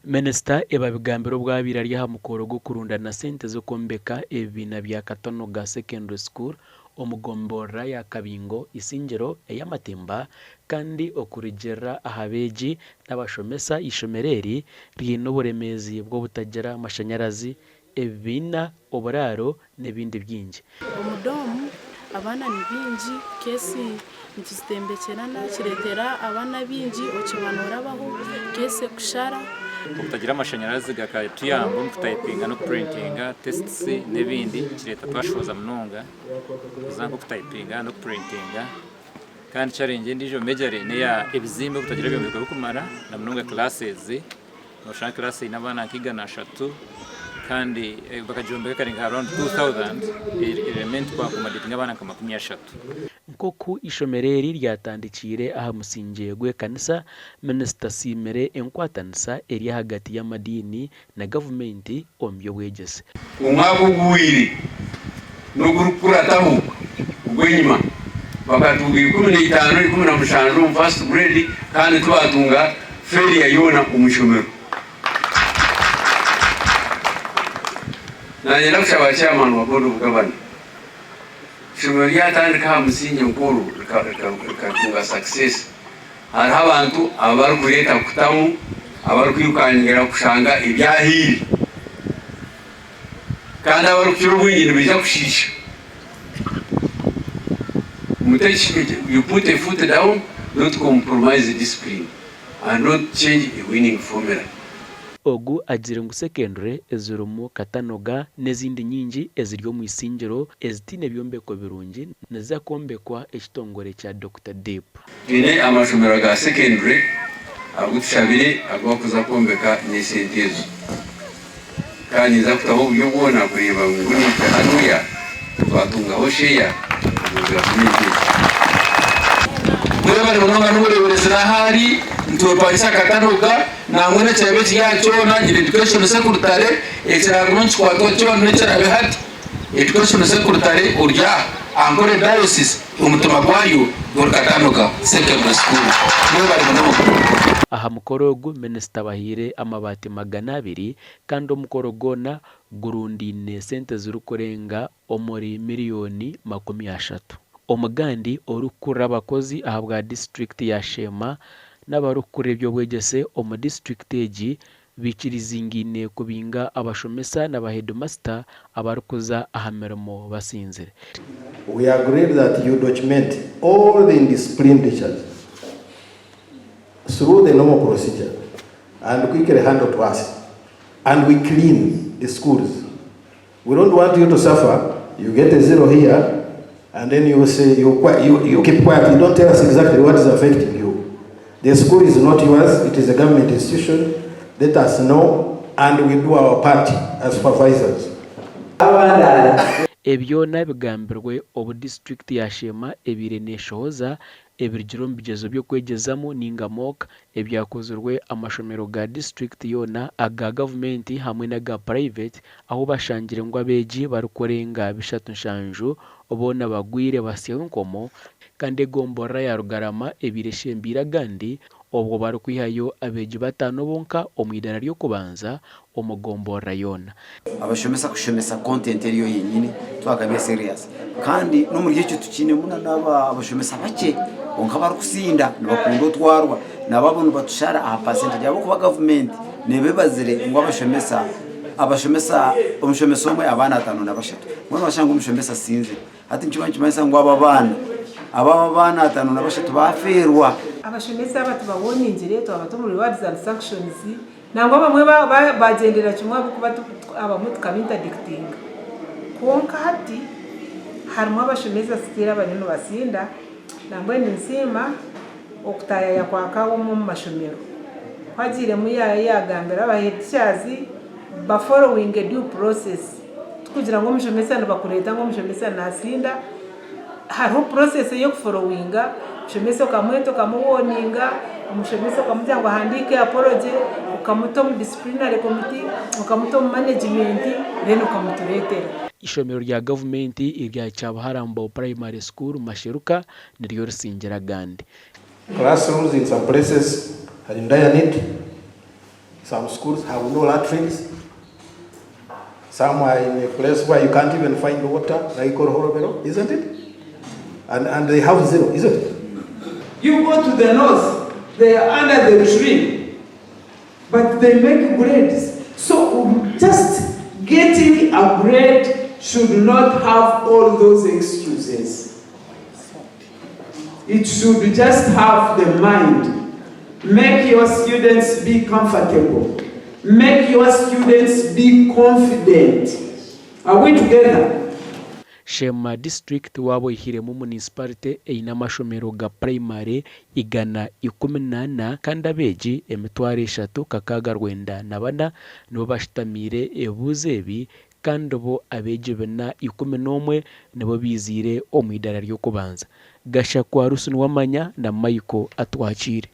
Minisita ebabigambiro bwabira rya mukoro go kurundana sente zo kwombeka ebina bya Katonoga Secondary School omugombora ya Kabingo Isingiro eyamatemba kandi okurijera ahabeji n'abashomesa ishomereri ry'inoburemezi bwo butagira amashanyarazi ebina oburaro n'ebindi byingi. Omudomu abana ni bingi kesi nituzitembekirana kiretera abana bingi okibanurabaho kesi kushara kutagira amashanyarazi gakatuyamba mutayipinga no printinga tests n'ebindi kireta twashoza munonga kuzanko kutayipinga no printinga kandi challenge ndijo major ne ya ebizimbe kutagira byombe bikumara na munonga classes no shan class inabana kigana 3 kandi bakajombeka karinga around 2000 element kwa kumadipinga abana kama 13 nkoku ishomereri ryatandikire aha musinge gwe kanisa Minisita Simere enkwatanisa eri hagati y'amadini na government ombyo bwegese umwabo guwiri no gukurataho gwenyima bakatuga 15 15 mu first grade kandi twatunga failure yona umushomero na yela kusaba chairman wa board of governors shomero yatandika musinge nkuru katunga success hari abantu abari kureta kutamu abari kwirukangira kushanga ibyahiri kandi abari kiro bwingine bija kushisha you put a foot down, don't compromise the discipline and not change a winning formula. Ogu agire ngu secondary ezirumu Katanoga n'ezindi nyingi eziryo mu Isingiro ezitine byombeko birungi nezakombekwa ekitongore kya DRDIP. Ine amashomero ga secondary agutushabire agwakuza kombeka n'esentezo kandi za kutaho byo bona kureba nguni hanuya twatunga hosheya kugira community bari munonga n'uburebure zirahari ntubapangisa Katanoga nangwene cyabe cyacho na education secretary ekiragumunsi kwato cyo n'ekirabe hati education secretary urya angore diocese umutuma gwayo gor Katanoga secondary school bari munonga aha mukorogo Minisita bahire amabati 200 kandi omukorogo gurundine sente zirukorenga omuri miliyoni 30 omugandi orukura abakozi ahabwa district ya Shema n'abarukure byo bwegese omu district egi bikirizingine kubinga abashomesa n'aba headmaster abarukuza ahameremo basinzire. We agreed that you document all the indisciplined teachers through the normal procedure and quickly hand to us, and we clean the schools. We don't want you to suffer. You get a 0 here and then you say you keep quiet. You don't tell us exactly what is affecting you. The school is not yours, it is a government institution. Let us know and we do our part as supervisors. Ebyona bigambirwe obu district ya Shema ebireneshoza ebirigiro mbigezo byo kwegezamo ningamoka ebyakozerwe amashomero ga district yona aga government hamwe na ga private aho bashangire ngo abeji barukorenga bishatu nshanju obona bagwire basiye nkomo kandi gombora ya Rugarama ebireshembira gandi obwo barukwihayo abeji batano bonka omwidana ryo kubanza omugombora yona abashomesa kushomesa content eriyo yenyine twagabe serious kandi no muri gice tukine muna naba abashomesa bake onka barukusinda nibakundo twarwa nababonu batushara aha percentage yabo kuba government nebebazire ngo abashomesa umushomesa omwe abana 5 na bashatu mwana bashanga umushomesa sinze ati nkibanki mayisa ngo aba bana 5 na bashatu baferwa abashomesa batu babonye injire to abato muri rewards and sanctions nangwa bamwe bagendera kimwe kuba abamutu kabinta dicting konka hati harimo abashomesa sitira abanene basinda nangwa ninsima okutaya ya kwakawo mu mashomero kwagire mu yagambira abahetyazi ba following a due process kugira ngo umushomesa bakureta ngo umushomesa nasinda hariho process yo kufollowinga umushomesa ukamweto kamuwoninga umushomesa ukamujyango handike apology ukamuto mu disciplinary committee ukamuto mu management then ukamuturetera. Ishomero rya government irya Cyabaharambo primary school Masheruka niryo rusingira gandi. Classrooms in some places are in dire need. Some schools have no latrines. Some are in a place where you can't even find water, like Horobero, isn't it? And they have zero, isn't it? You go to the north, they are under the tree, but they make grades. So just getting a grade should not have all those excuses. It should just have the mind. Make your students be comfortable. Make your students be confident. Are we together? Shema district wabo ihiremu municipality eina amashomero ga primary igana 18 kandi abeji emitwaro 3 kakaga 94 nibo bashitamire ebuze ebi kandi bo abeji bena 11 nibo bizire omwidara ryo kubanza. Gashakwa Rusuni wamanya na Michael atwakire.